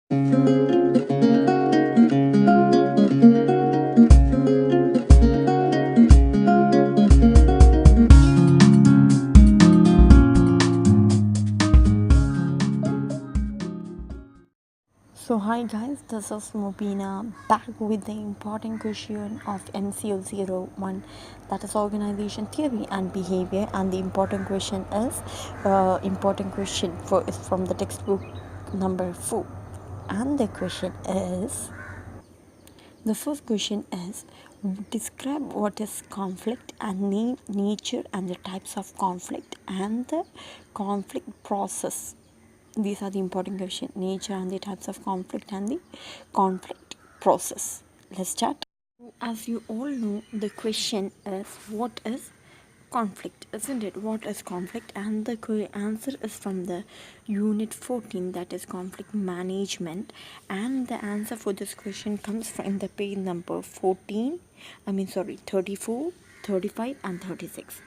So hi guys, this is Mubina back with the important question of MCO O1, that is organization theory and behavior, and the important question is from the textbook number 4, and the first question is, describe what is conflict and name nature and the types of conflict and the conflict process. These are the important questions: nature and the types of conflict and the conflict process. Let's start. As you all know, the question is, what is conflict, isn't it? What is conflict? And the answer is from the unit 14, that is conflict management. And the answer for this question comes from the page number 34, 35 and 36.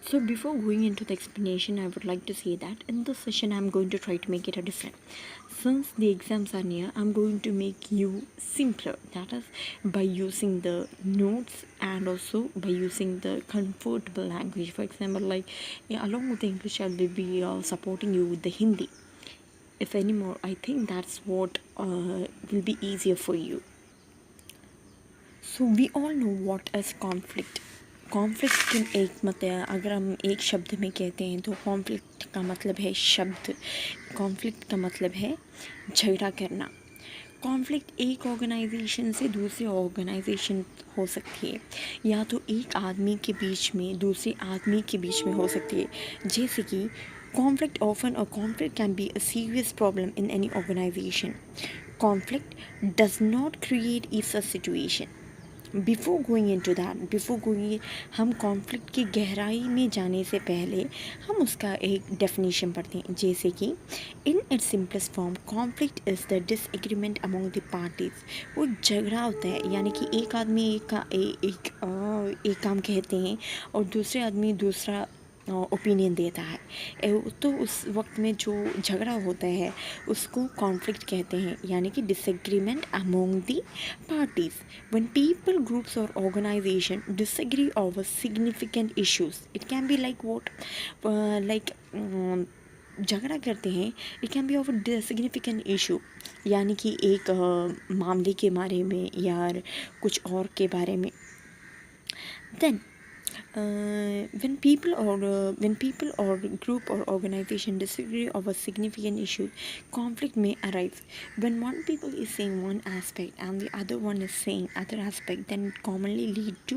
So before going into the explanation, I would like to say that in this session I'm going to try to make it a different. Since the exams are near, I'm going to make you simpler, that is by using the notes and also by using the comfortable language. For example, like along with the English, I will be supporting you with the Hindi. If any more, I think that's what will be easier for you. So we all know what is conflict. Conflict की एक मतलब अगर हम एक शब्द में कहते हैं तो कॉन्फ्लिक्ट का मतलब है शब्द, कॉन्फ्लिक्ट का मतलब है झगड़ा करना। कॉन्फ्लिक्ट एक ऑर्गेनाइजेशन से दूसरे ऑर्गेनाइजेशन हो सकती है, या तो एक आदमी के बीच में दूसरे आदमी के बीच में हो सकती है। जैसे कि conflict often or conflict can be a serious problem in any organization. Conflict does not create ease a situation. Before going into that, हम कॉन्फ्लिक्ट की गहराई में जाने से पहले हम उसका एक डेफिनेशन पढ़ते हैं। जैसे कि in its simplest form, conflict is the disagreement among the parties. वो झगड़ा होता है, यानी कि एक आदमी एक काम कहते हैं और दूसरे आदमी दूसरा ओपिनियन देता है, तो उस वक्त में जो झगड़ा होता है उसको कॉन्फ्लिक्ट कहते हैं, यानी कि disagreement among the parties. When people, groups और organisation disagree over significant issues, it can be like what, like झगड़ा करते हैं, it can be over significant issue, यानी कि एक मामले के बारे में या कुछ और के बारे में। Then when people or group or organization disagree over significant issues, conflict may arise. When one people is saying one aspect and the other one is saying other aspect, then it commonly lead to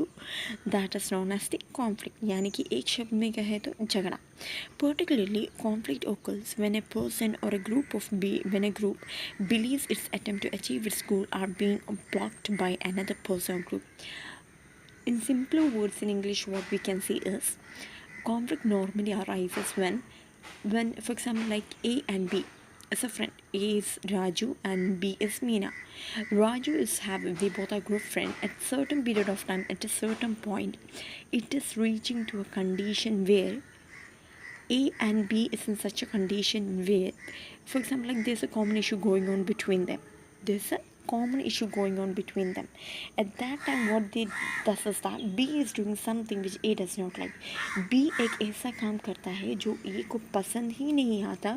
that is known as the conflict, यानी कि एक शब्द में कहे तो झगड़ा। Particularly, conflict occurs when a person or a group believes its attempt to achieve its goal are being blocked by another person or group. In simpler words in English, what we can say is conflict normally arises when, for example, like A and B is a friend. A is Raju and B is Meena. They both are group friend. At certain period of time, at a certain point, it is reaching to a condition where A and B is in such a condition where, for example, like there's a common issue going on between them. At that time, what they does is that B is doing something which A does not like. B एक ऐसा काम करता है जो A को पसंद ही नहीं आता,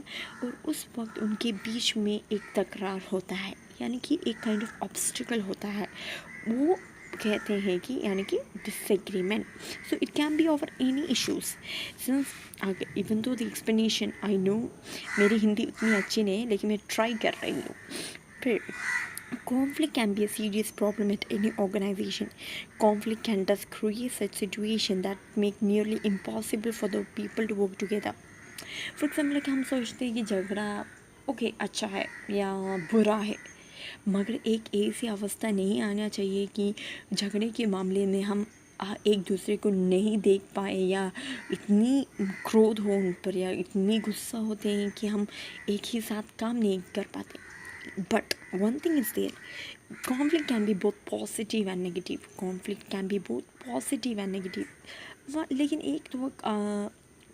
और उस वक्त उनके बीच में एक तकरार होता है, यानी कि एक काइंड ऑफ ऑब्स्टिकल होता है। वो कहते हैं कि यानी कि disagreement. So it can be over any issues. Since even though the explanation I know, मेरी हिंदी उतनी अच्छी नहीं है लेकिन मैं ट्राई कर रही हूँ। फिर conflict can be a serious problem at any organization. Conflict can thus create such situation that make nearly impossible for the people to work together. For example, like हम सोचते हैं कि झगड़ा ओके अच्छा है या बुरा है, मगर एक ऐसी अवस्था नहीं आना चाहिए कि झगड़े के मामले में हम एक दूसरे को नहीं देख पाए, या इतनी क्रोध हो उन पर, या इतनी गुस्सा होते हैं कि हम एक ही साथ काम नहीं कर पाते। But one thing is there, conflict can be both positive and negative. लेकिन एक तो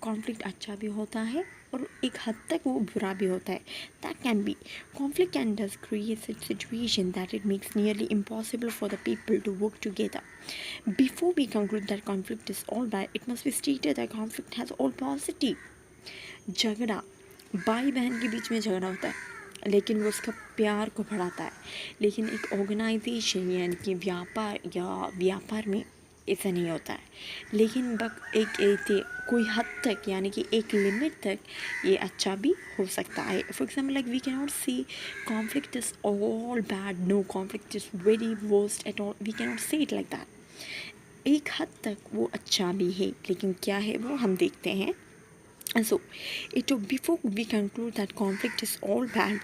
conflict अच्छा भी होता है और एक हद तक वो बुरा भी होता है. That can be. Conflict can does create such situation that it makes nearly impossible for the people to work together. Before we conclude that conflict is all bad, it must be stated that conflict has all positive. झगड़ा, भाई बहन के बीच में झगड़ा होता है लेकिन वो उसका प्यार को बढ़ाता है. लेकिन एक ऑर्गेनाइजेशन यानी कि व्यापार में ऐसा नहीं होता है. लेकिन कोई हद तक यानी कि एक लिमिट तक ये अच्छा भी हो सकता है. For example like we can not see conflict is all bad, no conflict is very worst at all, we can not say it like that. एक हद तक वो अच्छा भी है लेकिन क्या है वो हम देखते हैं. And so, before we conclude that conflict is all bad,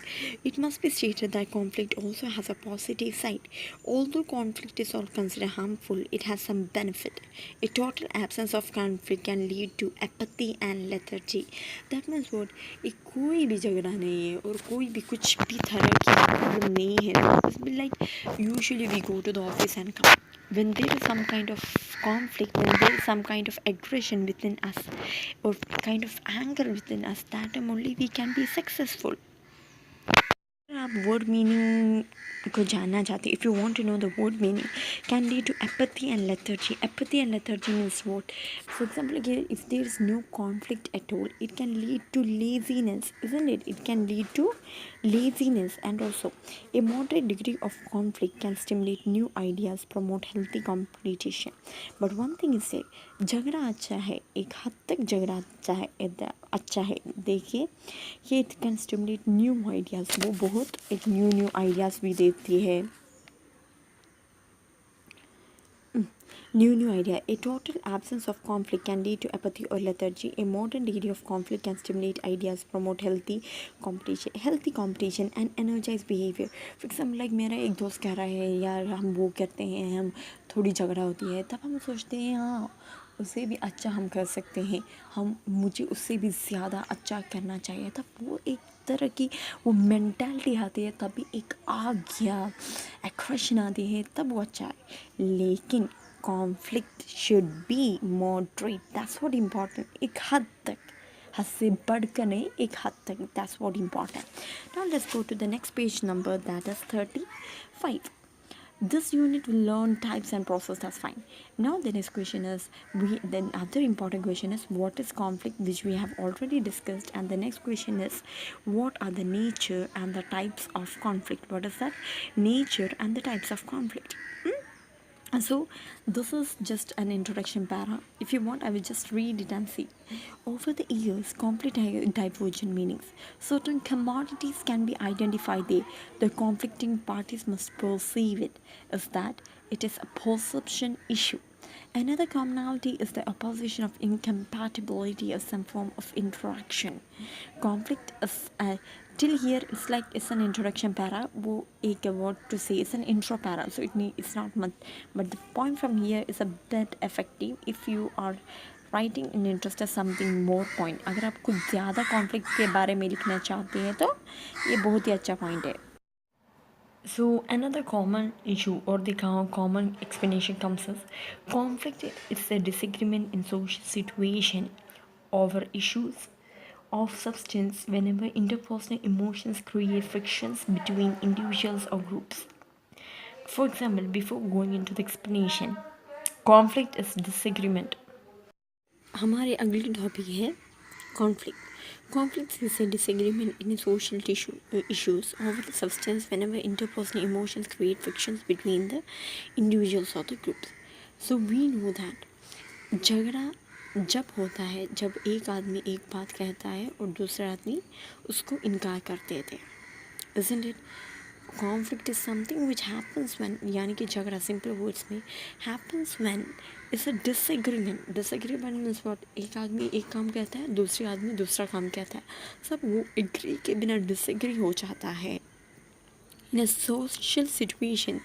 it must be stated that conflict also has a positive side. Although conflict is all considered harmful, it has some benefit. A total absence of conflict can lead to apathy and lethargy. That means what? कोई भी झगड़ा नहीं है और कोई भी कुछ भी तरह की प्रॉब्लम नहीं है. It's like usually we go to the office and come. When there is some kind of conflict, when there is some kind of aggression within us or kind of anger within us, that time only we can be successful. आप word meaning को जानना चाहते, if you want to know the word meaning, can lead to apathy and lethargy. Apathy and lethargy means what? For example if there is no conflict at all, it can lead to laziness, isn't it? It can lead to laziness. And also a moderate degree of conflict can stimulate new ideas, promote healthy competition. But one thing is that झगड़ा अच्छा है, एक हद तक झगड़ा अच्छा है. देखिए ये it can stimulate new ideas, वो बहुत एक न्यू आइडियाज़ भी देती है. New idea. A total absence of conflict can lead to apathy or lethargy. A modern degree of conflict can stimulate ideas, promote healthy competition and energize behavior. For example, like मेरा एक दोस्त कह रहा है यार हम वो करते हैं, हम थोड़ी झगड़ा होती है, तब हम सोचते हैं हाँ उससे भी अच्छा हम कर सकते हैं, मुझे उससे भी ज़्यादा अच्छा करना चाहिए. तब वो एक तरह की वो मेंटालिटी आती है, तभी एक आ गया एग्रेशन आती है, तब वो अच्छा है. लेकिन conflict should be moderate. That's what important. एक हद तक, हद से बढ़कर नहीं, एक हद तक. That's what important. Now let's go to the next page number, that is 35. This unit will learn types and process. That's fine. Now the next question is, then other important question is, what is conflict, which we have already discussed. And the next question is, what are the nature and the types of conflict? What is that? Nature and the types of conflict. So this is just an introduction para. If you want, I will just read it and see. Over the years, conflict divergent meanings. Certain commodities can be identified there. The conflicting parties must perceive it as that it is a perception issue. Another commonality is the opposition of incompatibility as some form of interaction. Conflict is till here it's an introduction para. वो एक word to say is an intro para, so it's not much, but the point from here is a bit effective if you are writing in interest as something more point. अगर आप कुछ ज़्यादा conflict के बारे में लिखना चाहते हैं तो ये बहुत ही अच्छा point है. So another common issue or the common explanation comes as conflict is a disagreement in social situation over issues of substance whenever interpersonal emotions create frictions between individuals or groups. For example, before going into the explanation, conflict is disagreement. हमारे अगली topic है conflict. Conflict is a disagreement in a social issues over the substance whenever interpersonal emotions create frictions between the individuals or the groups. So we know that झगड़ा जब होता है जब एक आदमी एक बात कहता है और दूसरा आदमी उसको इनकार कर देते हैं. Isn't it? Conflict is something which happens when, यानी कि झगड़ा simple words में happens when it's a disagreement. Disagreement means what? एक आदमी एक काम कहता है, दूसरे आदमी दूसरा काम कहता है, सब वो agree के बिना disagree हो जाता है. In a social situation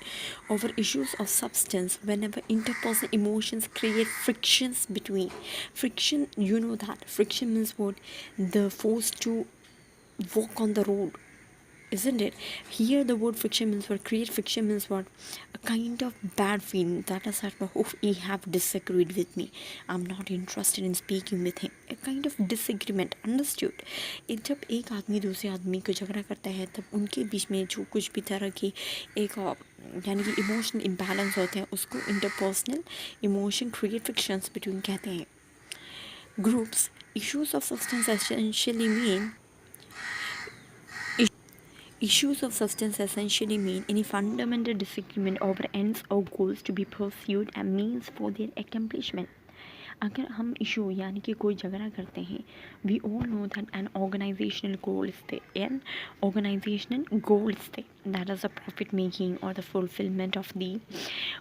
over issues of substance, whenever interpersonal emotions create frictions between. Friction, you know that. Friction means what? The force to walk on the road. isn't it? Here the word friction means what? Create friction means what? A kind of bad feeling that is that, oh, he have disagreed with me, I'm not interested in speaking with him, a kind of disagreement, understood? जब एक आदमी दूसरे आदमी को झगड़ा करता है तब उनके बीच में जो कुछ भी तरह की एक यानी कि इमोशनल इम्बैलेंस होते हैं उसको interpersonal emotion create frictions between कहते हैं. Groups issues of substance essentially mean Issues of substance essentially mean any fundamental disagreement over ends or goals to be pursued and means for their accomplishment. अगर हम issue यानी कि कोई झगड़ा करते हैं, we all know that an organizational goal is there. An organizational goal is there. That is the profit making or the fulfillment of the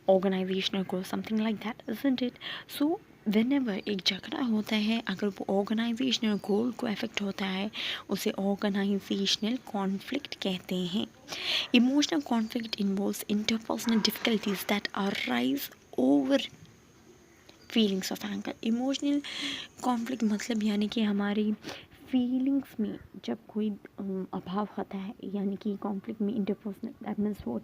organizational goal, something like that, isn't it? So whenever एक झगड़ा होता है, अगर वो organisational गोल को affect होता है, उसे ऑर्गेनाइजेशनल कॉन्फ्लिक्ट कहते हैं. Emotional conflict involves interpersonal difficulties that arise over feelings of anger. Emotional conflict मतलब यानी कि हमारी फीलिंग्स में जब कोई अभाव होता है, यानी कि कॉन्फ्लिक्ट में interpersonal, that means what,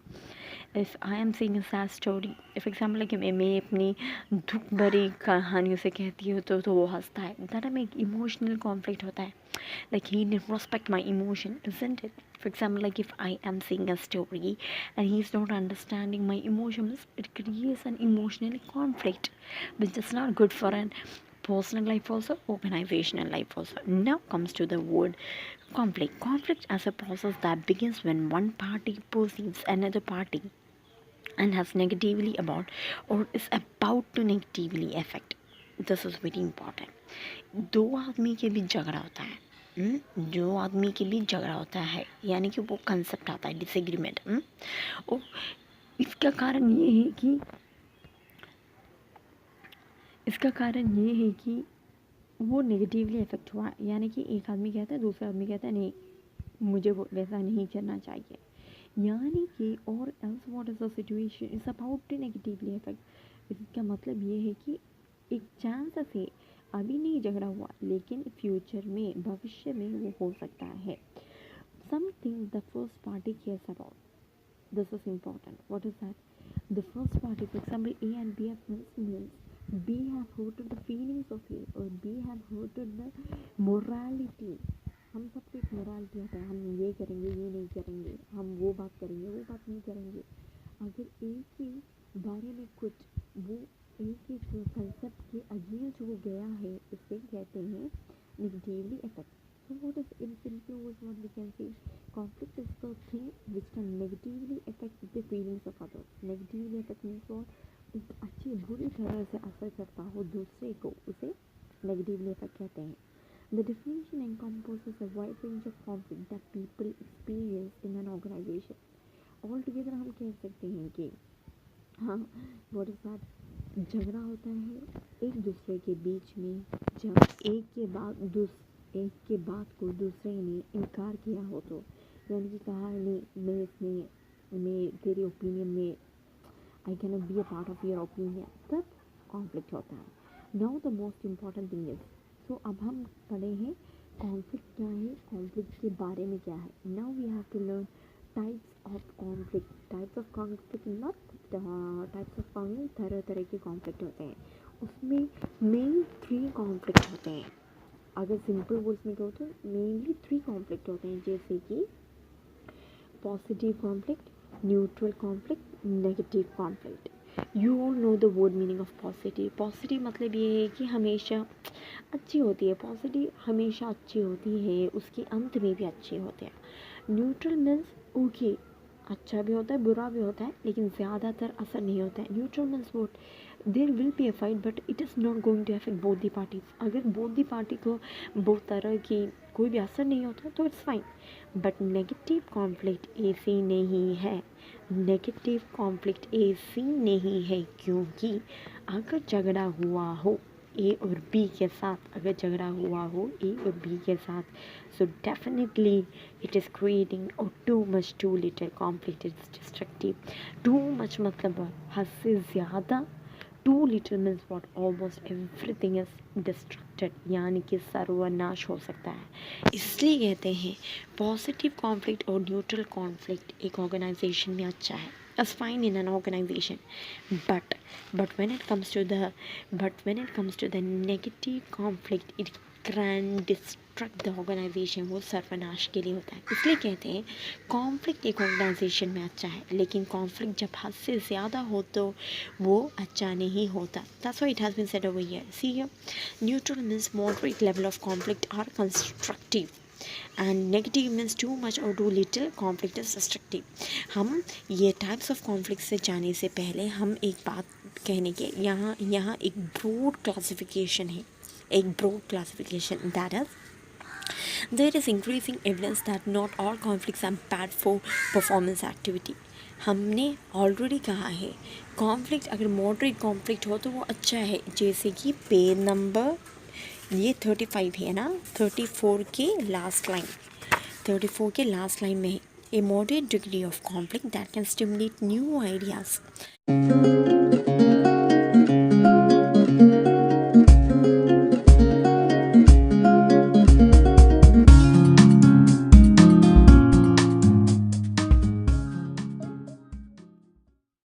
if I am saying a sad story, if example कि मैं अपनी दुख भरी कहानियों से कहती हूँ तो वो हंसता है, दैट में एक इमोशनल कॉन्फ्लिक्ट होता है. Like he didn't respect my emotion, isn't it? For example, like if I am saying a story and he's not understanding my emotions, it creates an emotional conflict, which is not good for an personal life also, organizational life also. Now comes to the word conflict. Conflict as a process that begins when one party perceives another party and has negatively about or is about to negatively affect. This is very important. दो आदमी के बीच झगड़ा होता है, जो आदमी के बीच झगड़ा होता है यानी कि वो कंसेप्ट आता है डिसएग्रीमेंट. और इसका कारण ये है कि वो नेगेटिवली इफेक्ट हुआ, यानी कि एक आदमी कहता है, दूसरा आदमी कहता है नहीं मुझे वो वैसा नहीं करना चाहिए, यानी कि और else what is the situation is about to negatively effect. इसका मतलब ये है कि एक चांस है, अभी नहीं झगड़ा हुआ लेकिन फ्यूचर में, भविष्य में वो हो सकता है. Something the first party cares about, this is important. What is that? The first party, for example A and B have means B have hurted the feelings of A और B have hurted the morality. हम सबको एक morality होता है, हम ये करेंगे, ये नहीं करेंगे, हम वो बात करेंगे, वो बात नहीं करेंगे. अगर एक के बारे में कुछ वो एक एक कंसेप्ट के अगेंस्ट हो गया है, इसे कहते हैं negatively effect. So what is in simple words what we can say? Conflict is the thing which can negatively affect the feelings of others. Negatively affect means what? अच्छी बुरी तरह से असर करता हो दूसरे को, उसे negatively affect कहते हैं. The definition encompasses a wide range of conflict that people experience in an organization. Altogether हम कह सकते हैं कि हाँ, what is that? झगड़ा होता है एक दूसरे के बीच में जब एक के बात को दूसरे ने इनकार किया हो, तो यानी कि कहा नहीं मैं तेरी ओपिनियन में I can not be a part of your opinion, तब कॉन्फ्लिक्ट होता है. Now the most important thing is, so अब हम पढ़े हैं कॉन्फ्लिक्ट क्या है, कॉन्फ्लिक्ट के बारे में क्या है. Now we have to learn types of conflict. Types of conflict not types of conflict, तरह तरह के कॉन्फ्लिक्ट होते हैं. उसमें मेन 3 कॉन्फ्लिक्ट होते हैं. अगर सिंपल वर्ड्स में कहो तो मेनली 3 कॉन्फ्लिक्ट होते हैं, जैसे कि positive conflict, neutral conflict, negative conflict. You all know the word meaning of positive. Positive मतलब ये है कि हमेशा अच्छी होती है, पॉजिटिव हमेशा अच्छी होती है, उसके अंत में भी अच्छे होते हैं. न्यूट्रल मीन्स ओके, अच्छा भी होता है बुरा भी होता है लेकिन ज़्यादातर असर नहीं होता है. Neutral means what, there will be a fight but it is not going to affect both the parties. अगर बोथ दी पार्टी को बहुत तरह की कोई भी असर नहीं होता तो it's fine. But negative conflict ऐसी नहीं है. नेगेटिव कॉन्फ्लिक्ट ऐसी नहीं है क्योंकि अगर झगड़ा हुआ हो ए और बी के साथ, अगर झगड़ा हुआ हो ए और बी के साथ, so definitely it is creating और too much too little conflict is destructive. Too much मतलब हद से ज़्यादा, too little means what almost everything is destructed, यानी कि सर्वनाश हो सकता है। इसलिए कहते हैं पॉजिटिव कॉन्फ्लिक्ट और न्यूट्रल कॉन्फ्लिक्ट एक ऑर्गेनाइजेशन में अच्छा है, as fine in an organization, but when it comes to the negative conflict, it can destruct the organisation, वो सर्वनाश के लिए होता है। इसलिए कहते हैं कॉन्फ्लिक्ट एक ऑर्गेनाइजेशन में अच्छा है, लेकिन कॉन्फ्लिक्ट जब हद से ज़्यादा हो तो वो अच्छा नहीं होता। That's why it has been said over here. See here, neutral means moderate level of conflict are constructive and negative means too much और too little conflict is destructive. हम ये टाइप्स ऑफ कॉन्फ्लिक्ट से जाने से पहले हम एक बात कहने के यहाँ एक ब्रॉड क्लासिफिकेशन है, एक broad classification, that is there is increasing evidence that not all conflicts are bad for performance activity। हमने ऑलरेडी कहा है कॉन्फ्लिक्ट अगर मॉडरेट कॉन्फ्लिक्ट हो तो वो अच्छा है, जैसे कि पेज नंबर ये 35 है ना, 34 के लास्ट लाइन, 34 के लास्ट लाइन में है, a moderate degree of conflict that can stimulate new ideas